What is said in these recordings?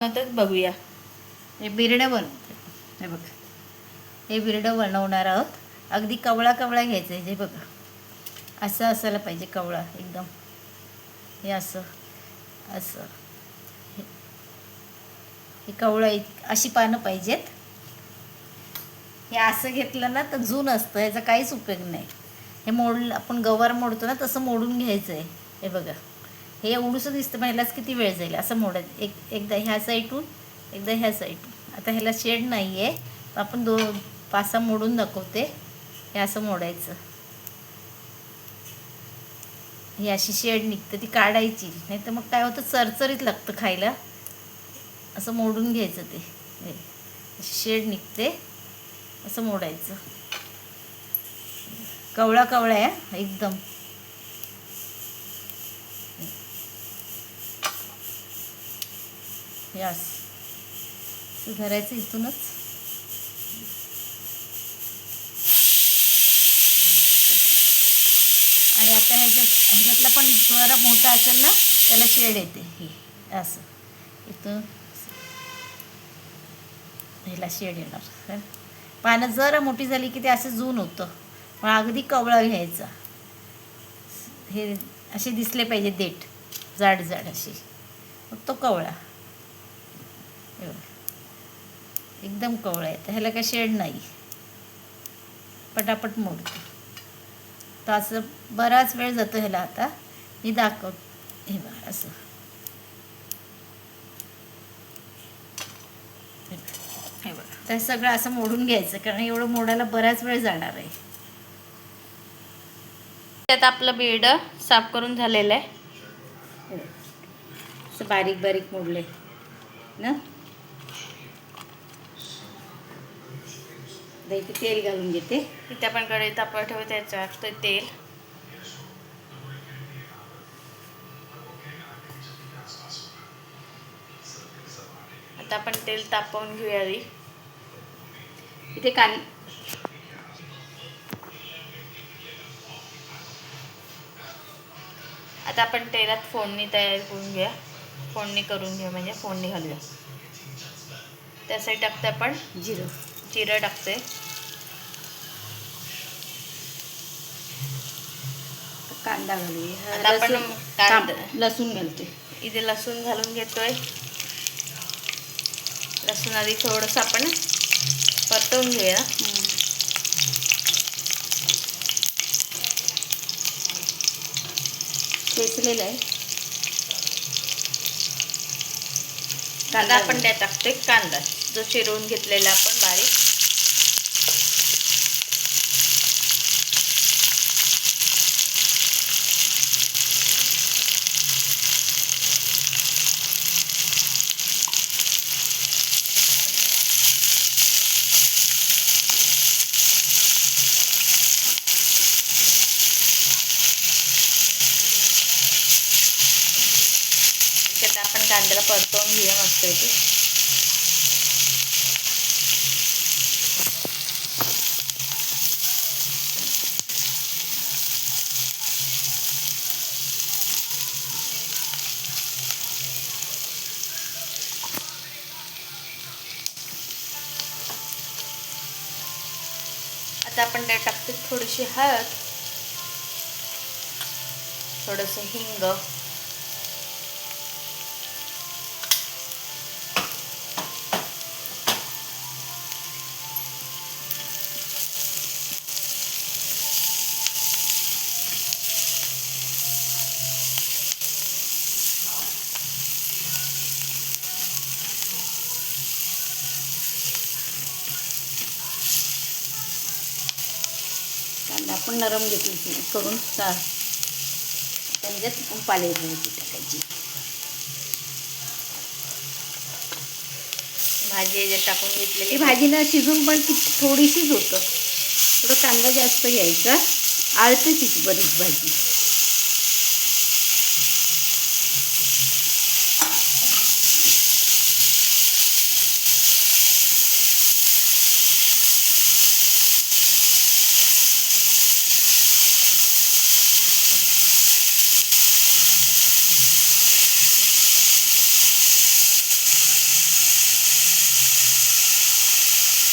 नंतर बघूया. हे बिरडं बनवतात. हे बघा, हे बिरडं बनवणार आहोत. अगदी कवळा कवळा घ्यायचं आहे. हे बघा, असं असायला पाहिजे कवळा एकदम. हे असं असं हे कवळं अशी पानं पाहिजेत. हे असं घेतलं ना तर जून असतं, याचा काहीच उपयोग नाही. हे आपण गवार मोडतो ना तसं मोडून घ्यायचं आहे. हे बघा, हे एवढंसं दिसतं पण ह्यालाच किती वेळ जाईल. असं मोडायचं एकदा ह्या साईडून, एकदा ह्या साईडून. आता ह्याला शेड नाही आहे, आपण 5-6 मोडून दाखवते. हे असं मोडायचं. ही अशी शेड निघतं, ती काढायची. नाही तर मग काय होतं, चरचरीत लागतं खायला. असं मोडून घ्यायचं. ते अशी शेड निघते, असं मोडायचं. कवळा कवळा आहे एकदम. हे असं धरायचं इथूनच. आणि आता ह्याच्यातला पण जरा मोठा असेल ना त्याला शेड येते. हे असं इथून ह्याला शेड येणार. पानं जरा मोठी झाली की ते असं जून होतं. पण अगदी कवळा घ्यायचा. हे असे दिसले पाहिजे देठ, जाड जाड असे, मग तो कवळा. एकदम कवळा आहे. तर ह्याला काय शेड नाही, पटापट मोडतो. तर असं बराच वेळ जातो ह्याला. आता मी दाखवते. हे बघा असं. हे बघा, तर सगळं असं मोडून घ्यायचं, कारण एवढं मोडायला बराच वेळ जाणार आहे. त्यात आपलं बिरडं साफ करून झालेलं आहे. असं बारीक बारीक मोडले ना. इथे तेल घालून घेते. इथे आपण कढई तापवायला ठेवू, त्याच्यात तेल. आता आपण तेल तापवून घेऊया आधी. इथे आता आपण तेलात फोडणी तयार करून घ्या. फोडणी करून घेऊ म्हणजे फोडणी घालूया. त्यासाठी टाकते आपण जिरं टाकते. कांदा घालूया. आता आपण लसूण घालते. इथे लसूण घालून घेतोय. लसूण आधी थोडंसं आपण परतवून घेऊया. ठेचलेलं आहे. आता आपण त्यात टाकतोय कांदा, जो चिरवून घेतलेला आपण बारीक. त्यात आपण कांद्याला परतवून घेऊया मस्तपैकी. आता आपण त्यात टाकतो थोडीशी हळद, थोडंसं हिंग, कांदा आपण नरम घेतली करून त्याच्यात आपण पालेभाजी टाकायची. भाजी याच्यात टाकून घेतलेली. भाजी ना शिजून पण थोडीशीच होतं. थोडं कांदा जास्त घ्यायचा, आळते तिची बरीच भाजी.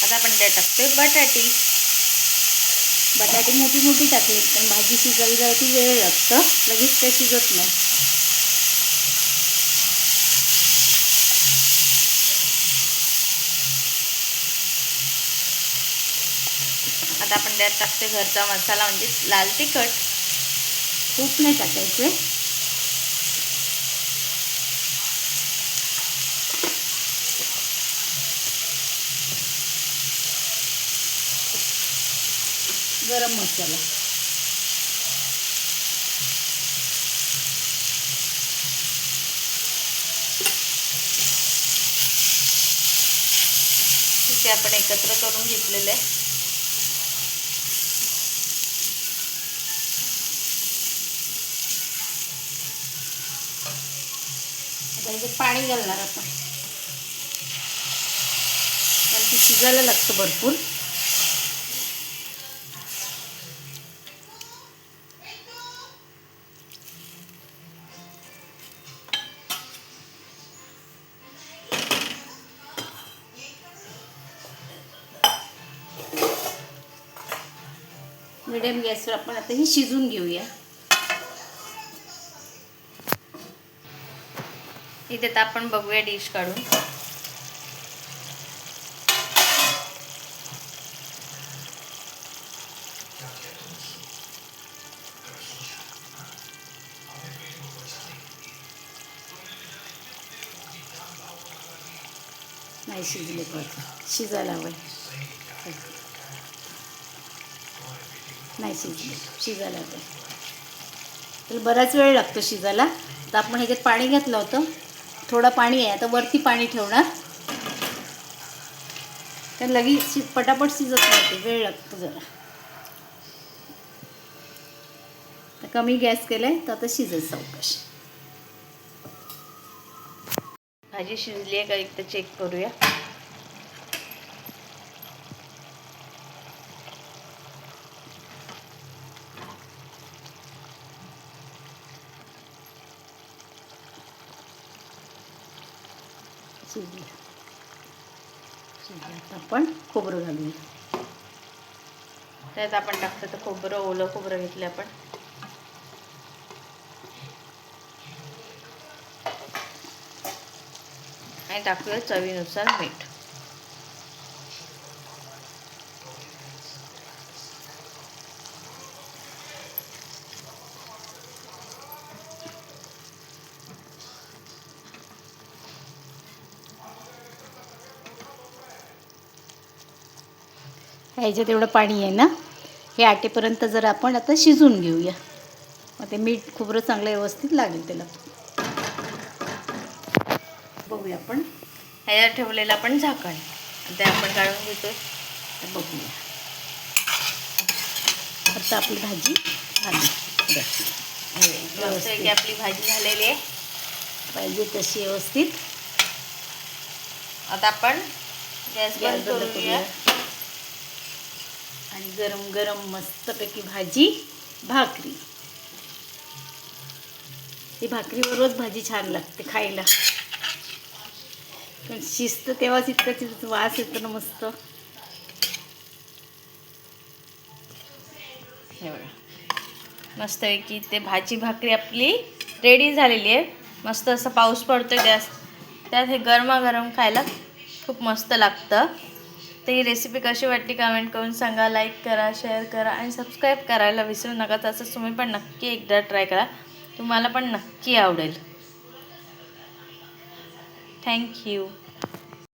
आता आपण त्यात टाकतोय बटाटी. बटाटे मोठी मोठी टाकली पण भाजी शिजायला ती वेळ लागतं, लगेच काही शिजत नाही. आता आपण त्यात टाकतोय घरचा मसाला म्हणजे लाल तिखट. खूप नाही टाकायचे. गरम मसाला. ते आपण एकत्र करून घेतलेलं आहे. आता इथे पाणी घालणार आपण, कारण ती शिजायला लागतं भरपूर. मिडियम गॅसवर आपण आता ही शिजून घेऊया. इथे तर आपण बघूया डिश काढून. नाही शिजले पण शिजायला हवं. नाही शिजायला हवं. तर बराच वेळ लागतो शिजायला. तर आपण ह्याच्यात पाणी घातलं होतं, थोडं पाणी आहे. आता वरती पाणी ठेवणार, तर लगेच पटापट शिजत नाही, ते वेळ लागतो जरा. तर कमी गॅस केलाय तर आता शिजेल सावकाश. भाजी शिजली आहे का एकदा चेक करूया. शिजली. आता आपण खोबरं घालूया. त्यात आपण टाकतो तर खोबरं, ओलं खोबरं घेतलं आपण. आणि टाकूया चवीनुसार मीठ. ह्याच्यात एवढं पाणी आहे ना, हे आटेपर्यंत जर आपण आता शिजून घेऊया. मग ते मीठ खोबरं चांगलं व्यवस्थित लागेल त्याला. बघूया आपण. ह्याच्यात ठेवलेलं आपण झाकण, ते आपण काढून घेतो. बघूया. आता आपली भाजी झाली. व्यवस्थित आपली भाजी झालेली आहे पाहिजे तशी व्यवस्थित. आता आपण गॅस बंद करूया. आणि गरम गरम मस्तपैकी भाजी भाकरी. ही भाकरीबरोबरच भाजी छान लागते खायला. पण शिजतं तेव्हाच इतकं वास येतो ना मस्त. हे बघा, मस्तपैकी ते भाजी भाकरी आपली रेडी झालेली आहे. मस्त असं पाऊस पडतोय, त्यात हे गरमागरम खायला खूप मस्त लागतं. तर ही रेसिपी कशी वाटली कमेंट करून सांगा. लाईक करा, शेअर करा आणि सबस्क्राईब करायला विसरू नका. तसंच तुम्ही पण नक्की एकदा ट्राय करा, तुम्हाला पण नक्की आवडेल. थँक्यू.